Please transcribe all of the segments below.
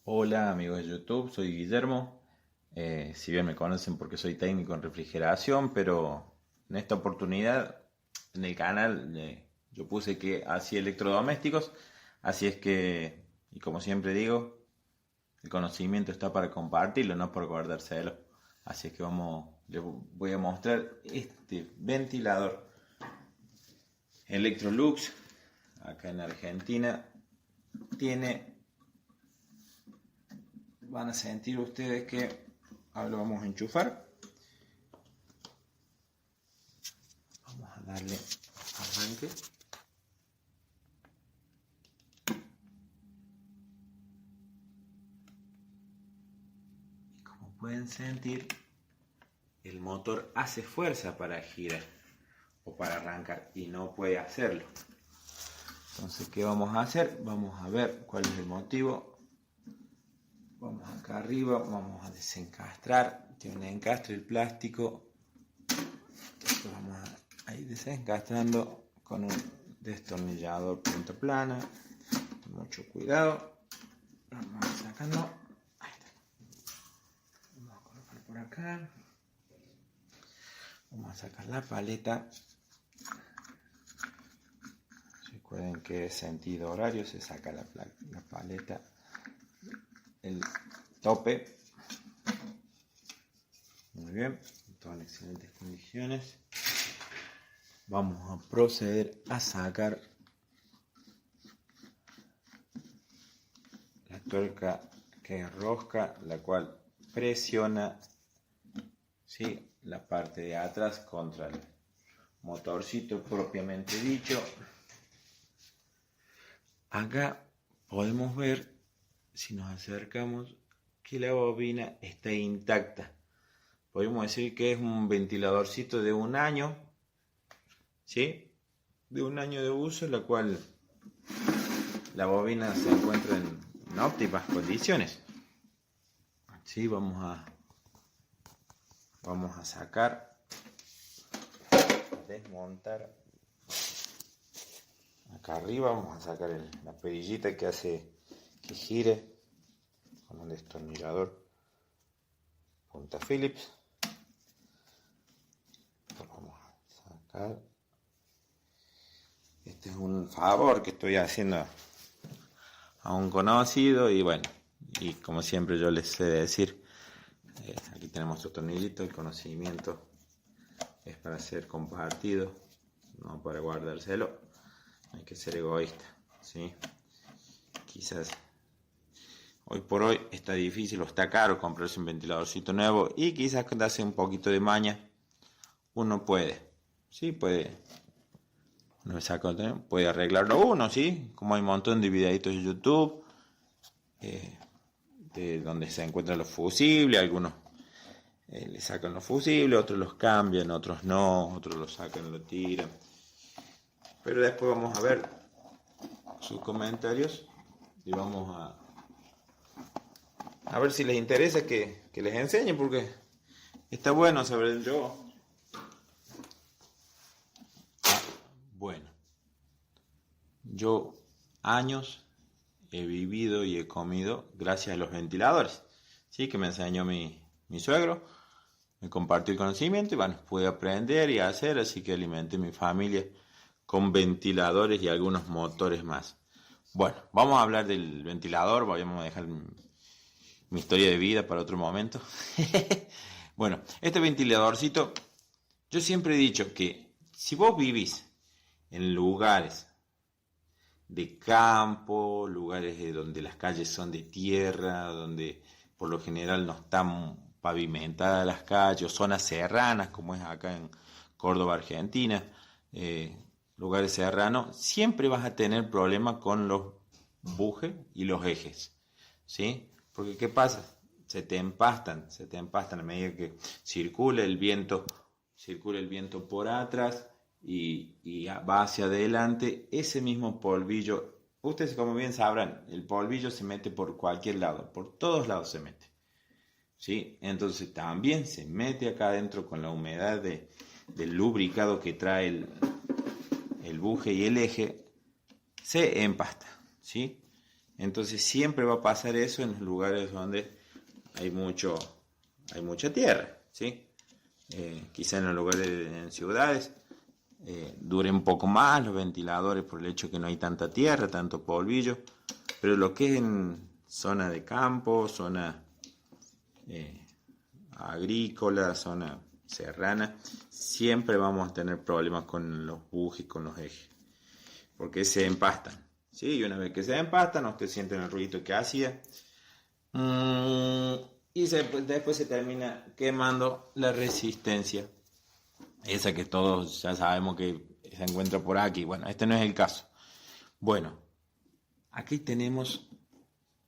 Hola amigos de YouTube, soy Guillermo. Si bien me conocen porque soy técnico en refrigeración, pero en esta oportunidad en el canal yo puse que hacía electrodomésticos, así es que, y como siempre digo, el conocimiento está para compartirlo, no para guardárselo. Así es que les voy a mostrar este ventilador Electrolux, acá en Argentina, tiene. Van a sentir ustedes que ahora lo vamos a enchufar. Vamos a darle arranque. Y como pueden sentir, el motor hace fuerza para girar o para arrancar y no puede hacerlo. Entonces, ¿qué vamos a hacer? Vamos a ver cuál es el motivo. Vamos acá arriba, vamos a desencastrar. Tiene un encastre el plástico. Esto vamos a ir desencastrando con un destornillador punta plana. Mucho cuidado. Vamos sacando. Ahí está. Vamos a colocar por acá. Vamos a sacar la paleta. Recuerden que es sentido horario, se saca la paleta, el tope. Muy bien, todo en excelentes condiciones. Vamos a proceder a sacar la tuerca que es rosca, la cual presiona, ¿sí?, la parte de atrás contra el motorcito propiamente dicho. Acá podemos ver, si nos acercamos, que la bobina está intacta. Podemos decir que es un ventiladorcito de un año, ¿sí?, de un año de uso, la cual la bobina se encuentra en óptimas condiciones. Sí, vamos a sacar, desmontar. Acá arriba vamos a sacar la perillita que hace que gire con un destornillador punta Phillips. Lo vamos a sacar. Este es un favor que estoy haciendo a un conocido y bueno, y como siempre yo les sé decir, aquí tenemos otro tornillito. El conocimiento es para ser compartido, no para guardárselo. Hay que ser egoísta, ¿sí? Quizás hoy por hoy está difícil o está caro comprarse un ventiladorcito nuevo y quizás cuando hace un poquito de maña uno puede, ¿sí? Puede arreglarlo uno, ¿sí? Como hay un montón de videitos de YouTube de donde se encuentran los fusibles. Algunos le sacan los fusibles, otros los cambian, otros no, otros los sacan, lo tiran. Pero después vamos a ver sus comentarios y vamos a ver si les interesa que les enseñe, porque está bueno saber yo. Bueno, yo años he vivido y he comido gracias a los ventiladores, ¿sí?, que me enseñó mi suegro. Me compartió el conocimiento y bueno, pude aprender y hacer, así que alimenté mi familia con ventiladores y algunos motores más. Bueno, vamos a hablar del ventilador, vamos a dejar mi historia de vida para otro momento. Bueno, este ventiladorcito, yo siempre he dicho que si vos vivís en lugares de campo, lugares donde las calles son de tierra, donde por lo general no están pavimentadas las calles, o zonas serranas, como es acá en Córdoba, Argentina, lugares serranos, siempre vas a tener problemas con los bujes y los ejes, ¿sí? Porque ¿qué pasa? Se te empastan a medida que circula el viento por atrás y va hacia adelante. Ese mismo polvillo, ustedes como bien sabrán, el polvillo se mete por cualquier lado, por todos lados se mete, ¿sí? Entonces también se mete acá adentro con la humedad del lubricado que trae el buje y el eje, se empasta, ¿sí? Entonces siempre va a pasar eso en los lugares donde hay mucha tierra, ¿sí? Quizá en los lugares en ciudades duren un poco más los ventiladores por el hecho que no hay tanta tierra, tanto polvillo, pero lo que es en zona de campo, zona agrícola, zona serrana, siempre vamos a tener problemas con los bujes, con los ejes, porque se empastan, ¿sí? Y una vez que se empastan, usted siente el ruido que hacía, y después se termina quemando la resistencia, esa que todos ya sabemos que se encuentra por aquí. Bueno, este no es el caso. Bueno, aquí tenemos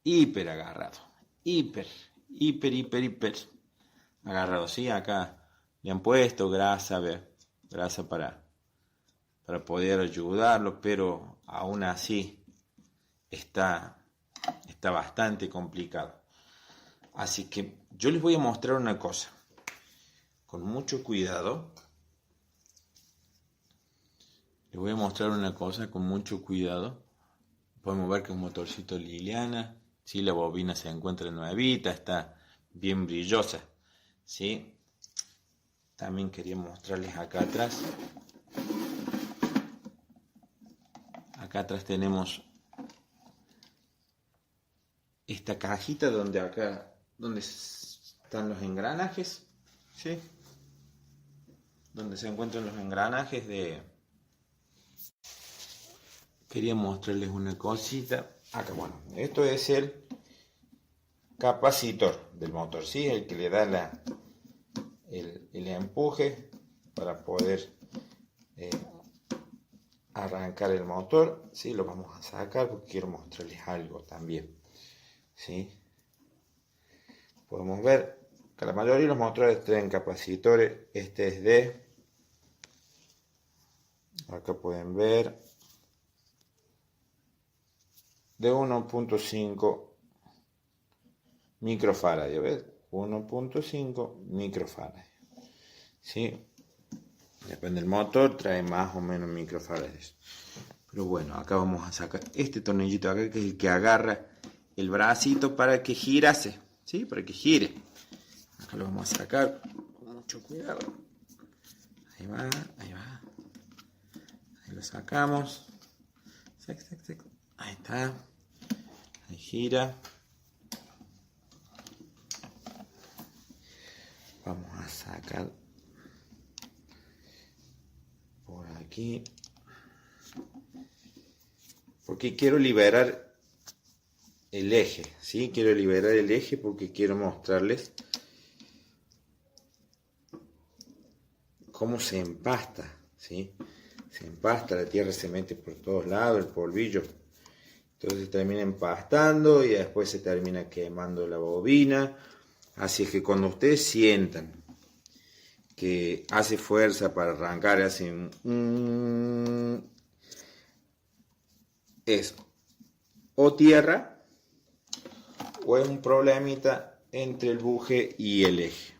hiper agarrado, hiper agarrado, ¿sí? Acá le han puesto grasa para poder ayudarlo, pero aún así está bastante complicado. Así que yo les voy a mostrar una cosa, con mucho cuidado. Les voy a mostrar una cosa con mucho cuidado. Podemos ver que es un motorcito Liliana, ¿sí? La bobina se encuentra nuevita, está bien brillosa, ¿sí? También quería mostrarles acá atrás. Acá atrás tenemos esta cajita donde están los engranajes, ¿sí? Donde se encuentran los engranajes de... Quería mostrarles una cosita. Acá, bueno, esto es el capacitor del motor, ¿sí? El que le da el empuje para poder arrancar el motor, ¿sí? Lo vamos a sacar porque quiero mostrarles algo también, ¿sí? Podemos ver que la mayoría de los motores traen capacitores. Este es acá pueden ver, de 1.5 microfarad, ¿ves? 1.5 microfarad, ¿sí? Depende del motor, trae más o menos microfarads. Pero bueno, acá vamos a sacar este tornillito acá, que es el que agarra el bracito para que girase, ¿sí? Para que gire. Acá lo vamos a sacar con mucho cuidado. Ahí va. Ahí lo sacamos. Ahí está. Ahí gira. Vamos a sacar por aquí. Porque quiero liberar el eje, ¿sí? Quiero liberar el eje porque quiero mostrarles cómo se empasta, ¿sí? Se empasta, la tierra se mete por todos lados, el polvillo. Entonces se termina empastando y después se termina quemando la bobina. Así es que cuando ustedes sientan que hace fuerza para arrancar, hacen es o tierra o es un problemita entre el buje y el eje,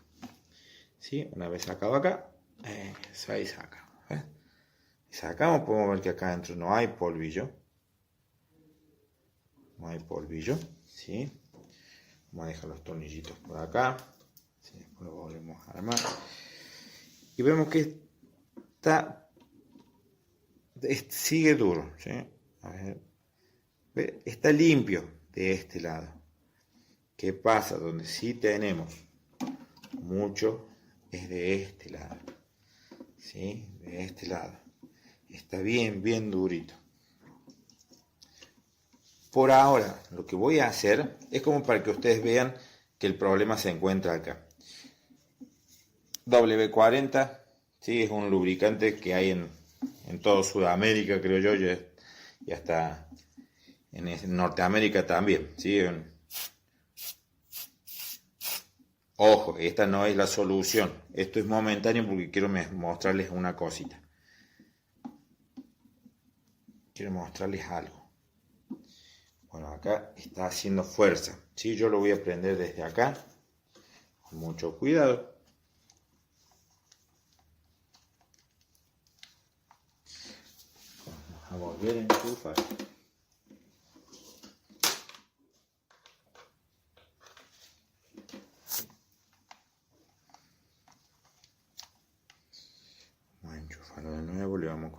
¿sí? Una vez sacado acá, ahí sacamos, sacamos, podemos ver que acá adentro no hay polvillo, ¿sí? Vamos a dejar los tornillitos por acá, ¿sí? Después lo volvemos a armar y vemos que sigue duro, ¿sí? A ver, está limpio de este lado. ¿Qué pasa? Donde sí tenemos mucho es de este lado, ¿sí? De este lado está bien durito. Por ahora lo que voy a hacer es como para que ustedes vean que el problema se encuentra acá. W40, ¿sí? Es un lubricante que hay en toda Sudamérica, creo yo, y hasta en Norteamérica también, ¿sí? Ojo, esta no es la solución, esto es momentáneo porque quiero mostrarles una cosita. Quiero mostrarles algo. Bueno, acá está haciendo fuerza, ¿sí? Yo lo voy a prender desde acá, con mucho cuidado. Vamos a volver a enchufar.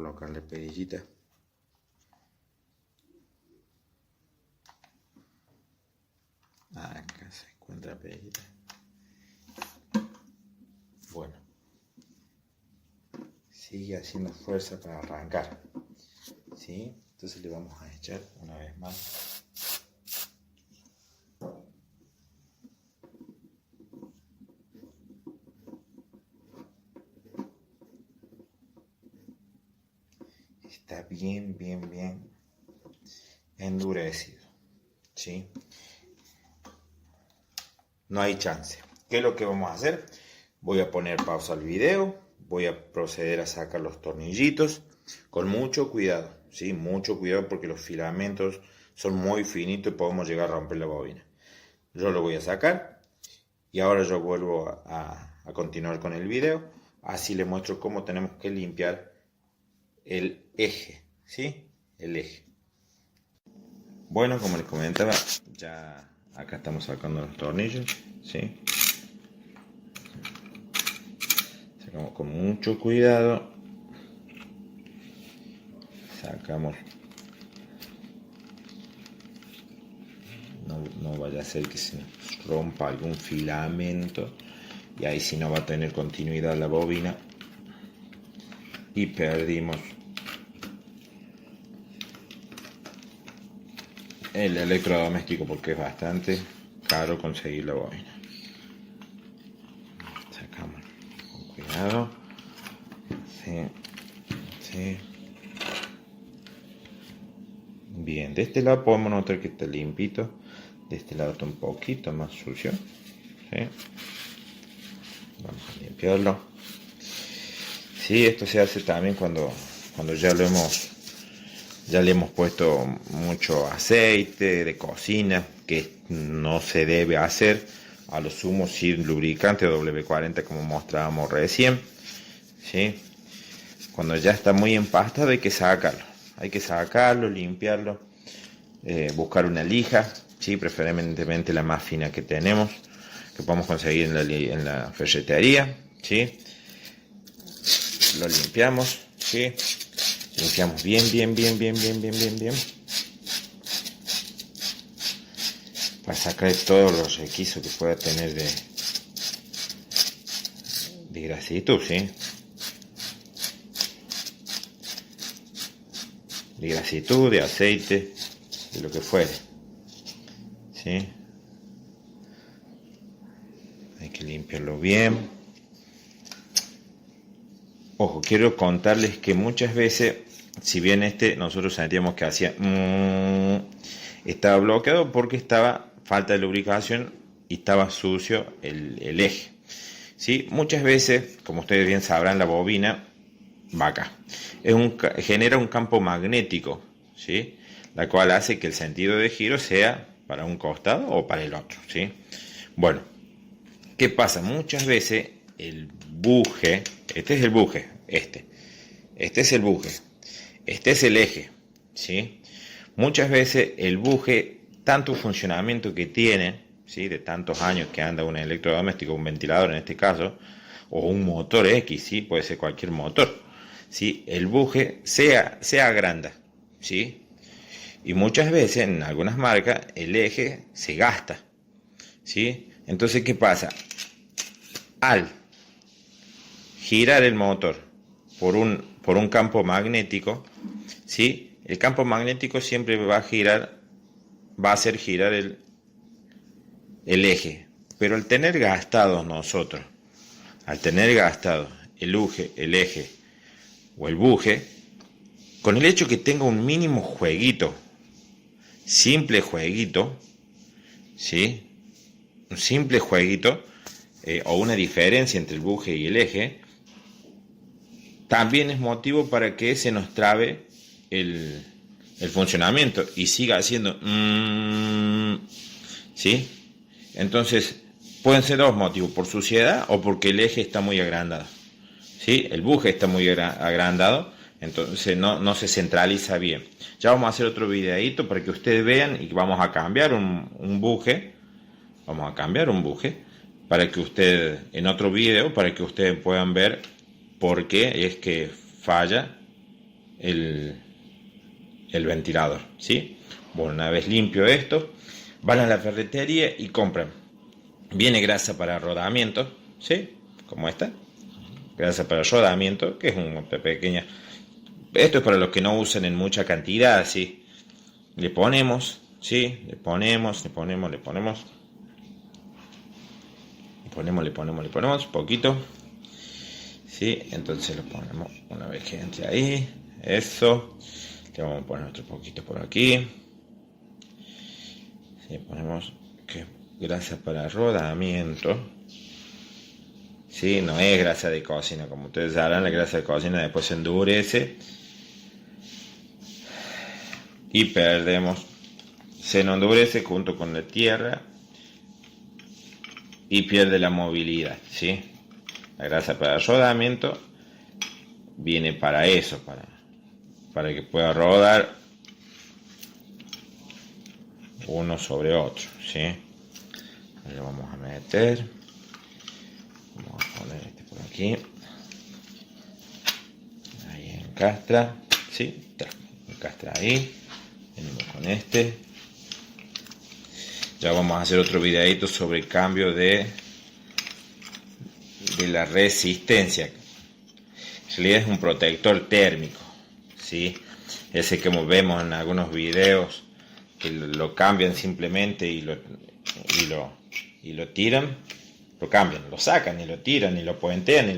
colocarle perillita. Acá se encuentra perillita. Bueno, sigue haciendo fuerza para arrancar, ¿sí? Entonces le vamos a echar una vez más. Está bien endurecido, ¿sí? No hay chance. ¿Qué es lo que vamos a hacer? Voy a poner pausa al video, voy a proceder a sacar los tornillitos con mucho cuidado, ¿sí? Mucho cuidado porque los filamentos son muy finitos y podemos llegar a romper la bobina. Yo lo voy a sacar y ahora yo vuelvo a continuar con el video. Así les muestro cómo tenemos que limpiar el eje, ¿sí? El eje. Bueno, como les comentaba, ya acá estamos sacando los tornillos, ¿sí? Sacamos con mucho cuidado. Sacamos. No vaya a ser que se nos rompa algún filamento. Y ahí sí no va a tener continuidad la bobina. Y perdimos el electrodoméstico porque es bastante caro conseguir la bobina. Sacamos con cuidado. Sí. Bien, de este lado podemos notar que está limpito. De este lado está un poquito más sucio. ¿Sí? Vamos a limpiarlo. Sí, esto se hace también cuando ya le hemos puesto mucho aceite de cocina, que no se debe hacer, a lo sumo sin lubricante W40 como mostrábamos recién, ¿sí? Cuando ya está muy empastado hay que sacarlo, limpiarlo, buscar una lija, ¿sí? Preferentemente la más fina que tenemos, que podemos conseguir en la ferretería, ¿sí? Lo limpiamos, ¿sí? Limpiamos bien. Para sacar todos los requisitos que pueda tener de grasitud, ¿sí? De grasitud, de aceite, de lo que fuere, ¿sí? Hay que limpiarlo bien. Ojo, quiero contarles que muchas veces, si bien nosotros sentíamos que hacía estaba bloqueado porque estaba falta de lubricación y estaba sucio el eje, ¿sí? Muchas veces, como ustedes bien sabrán, la bobina va acá. Genera un campo magnético, ¿sí? La cual hace que el sentido de giro sea para un costado o para el otro, ¿sí? Bueno, ¿qué pasa? Muchas veces el buje, este es el buje, este es el buje, este es el eje, ¿sí? Muchas veces el buje, tanto funcionamiento que tiene, ¿sí? De tantos años que anda un electrodoméstico, un ventilador en este caso, o un motor X, ¿sí? Puede ser cualquier motor, ¿sí? El buje se agranda, ¿sí? Y muchas veces en algunas marcas el eje se gasta, ¿sí? Entonces, ¿qué pasa? Al girar el motor por un campo magnético, ¿sí? El campo magnético siempre va a hacer girar el eje. Pero al tener gastado el eje o el buje, con el hecho que tenga un mínimo jueguito, simple jueguito, ¿sí? Un simple jueguito, o una diferencia entre el buje y el eje, también es motivo para que se nos trabe el funcionamiento y siga haciendo ¿sí? Entonces pueden ser dos motivos: por suciedad o porque el eje está muy agrandado, ¿sí? El buje está muy agrandado, entonces no se centraliza bien. Ya vamos a hacer otro videito para que ustedes vean, y vamos a cambiar un buje. Vamos a cambiar un buje para que ustedes, para que ustedes puedan ver por qué es que falla el, el ventilador, ¿sí? Bueno, una vez limpio esto, van a la ferretería y compran. Viene grasa para rodamiento, ¿sí? Como esta. Grasa para rodamiento, que es una pequeña. Esto es para los que no usan en mucha cantidad, ¿sí? Le ponemos, ¿sí? Le ponemos poquito, ¿sí? Entonces lo ponemos una vez que entre ahí, eso. Le vamos a poner otro poquito por aquí. ¿Sí? Ponemos que grasa para rodamiento. Sí, no es grasa de cocina, como ustedes sabrán, la grasa de cocina después se endurece y perdemos, se nos endurece junto con la tierra y pierde la movilidad, ¿sí? La grasa para el rodamiento viene para eso, para que pueda rodar uno sobre otro, ¿sí? Lo vamos a meter, vamos a poner este por aquí, ahí encastra, ¿sí? Encastra ahí, venimos con este. Ya vamos a hacer otro videito sobre el cambio de la resistencia. En realidad es un protector térmico, ¿sí? Ese que vemos en algunos videos que lo cambian simplemente y lo tiran, lo cambian, lo sacan y lo tiran y lo puentean y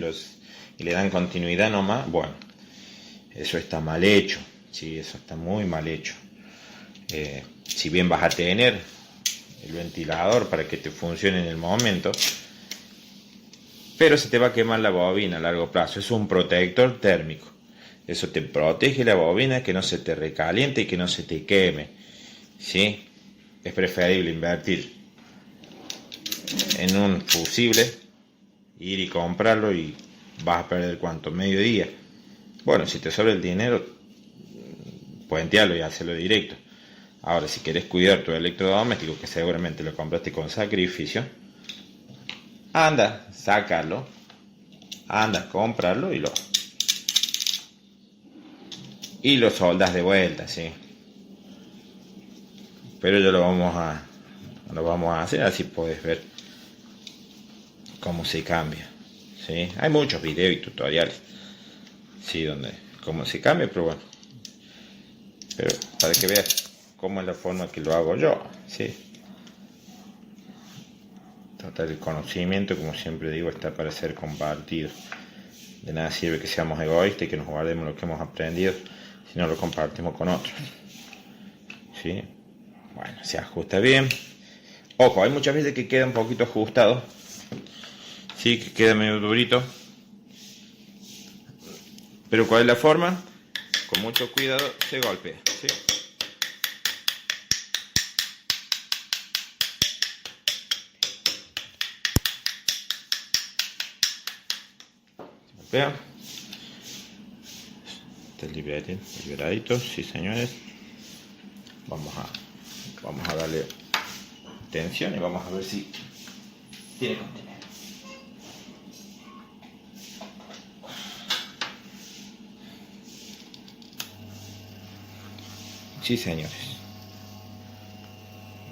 le dan continuidad nomás. Bueno, eso está mal hecho, ¿sí? Eso está muy mal hecho. Si bien vas a tener el ventilador para que te funcione en el momento, pero se te va a quemar la bobina a largo plazo. Es un protector térmico, eso te protege la bobina, que no se te recaliente y que no se te queme, ¿sí? Es preferible invertir en un fusible, ir y comprarlo y vas a perder ¿cuánto? Medio día. Bueno, si te sobra el dinero, puentealo y hacerlo directo. Ahora, si querés cuidar tu electrodoméstico, que seguramente lo compraste con sacrificio, anda, sácalo, anda, comprarlo y lo soldas de vuelta, ¿sí? Pero yo lo vamos a hacer, así puedes ver cómo se cambia, ¿sí? Hay muchos videos y tutoriales, ¿sí? Donde cómo se cambia, pero para que veas cómo es la forma que lo hago yo, ¿sí? Total, el conocimiento, como siempre digo, está para ser compartido. De nada sirve que seamos egoístas y que nos guardemos lo que hemos aprendido si no lo compartimos con otros, ¿sí? Bueno, se ajusta bien. Ojo, hay muchas veces que queda un poquito ajustado, ¿sí? Que queda medio durito. Pero ¿cuál es la forma? Con mucho cuidado se golpea, ¿sí? Vean, está liberadito, sí señores. Vamos a darle tensión y vamos a ver si tiene contenido. Sí señores,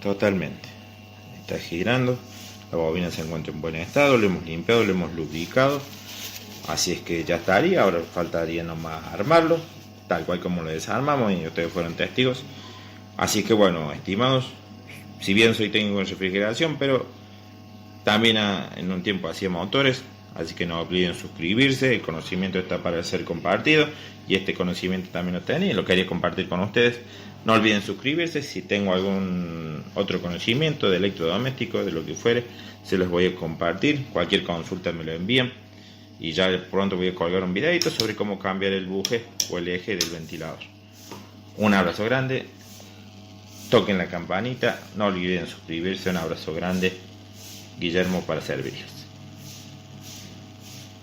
totalmente. Está girando, la bobina se encuentra en buen estado, lo hemos limpiado, lo hemos lubricado. Así es que ya estaría, ahora faltaría nomás armarlo, tal cual como lo desarmamos y ustedes fueron testigos. Así que bueno, estimados, si bien soy técnico en refrigeración, pero también en un tiempo hacía motores, así que no olviden suscribirse, el conocimiento está para ser compartido y este conocimiento también lo tenía y lo quería compartir con ustedes. No olviden suscribirse, si tengo algún otro conocimiento de electrodoméstico, de lo que fuere, se los voy a compartir, cualquier consulta me lo envían. Y ya pronto voy a colgar un videito sobre cómo cambiar el buje o el eje del ventilador. Un abrazo grande. Toquen la campanita. No olviden suscribirse. Un abrazo grande. Guillermo para servirles.